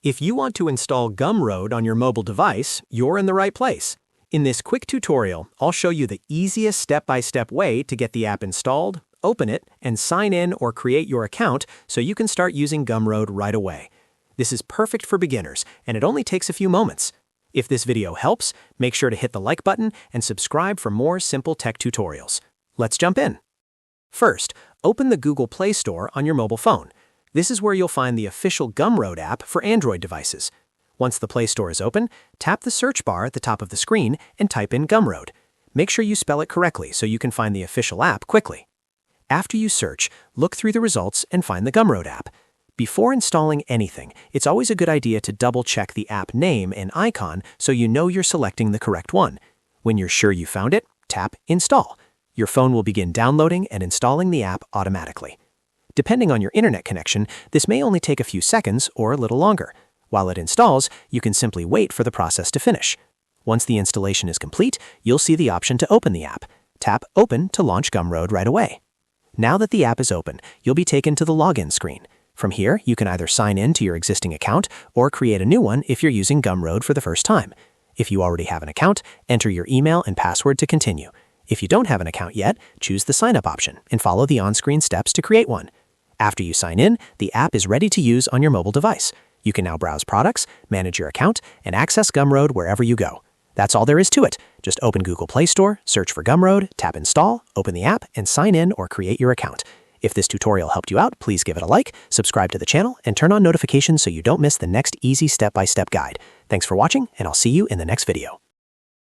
If you want to install Gumroad on your mobile device, you're in the right place. In this quick tutorial, I'll show you the easiest step-by-step way to get the app installed, open it, and sign in or create your account so you can start using Gumroad right away. This is perfect for beginners, and it only takes a few moments. If this video helps, make sure to hit the like button and subscribe for more simple tech tutorials. Let's jump in. First, open the Google Play Store on your mobile phone. This is where you'll find the official Gumroad app for Android devices. Once the Play Store is open, tap the search bar at the top of the screen and type in Gumroad. Make sure you spell it correctly so you can find the official app quickly. After you search, look through the results and find the Gumroad app. Before installing anything, it's always a good idea to double-check the app name and icon so you know you're selecting the correct one. When you're sure you found it, tap Install. Your phone will begin downloading and installing the app automatically. Depending on your internet connection, this may only take a few seconds or a little longer. While it installs, you can simply wait for the process to finish. Once the installation is complete, you'll see the option to open the app. Tap Open to launch Gumroad right away. Now that the app is open, you'll be taken to the login screen. From here, you can either sign in to your existing account or create a new one if you're using Gumroad for the first time. If you already have an account, enter your email and password to continue. If you don't have an account yet, choose the sign up option and follow the on-screen steps to create one. After you sign in, the app is ready to use on your mobile device. You can now browse products, manage your account, and access Gumroad wherever you go. That's all there is to it. Just open Google Play Store, search for Gumroad, tap Install, open the app, and sign in or create your account. If this tutorial helped you out, please give it a like, subscribe to the channel, and turn on notifications so you don't miss the next easy step-by-step guide. Thanks for watching, and I'll see you in the next video.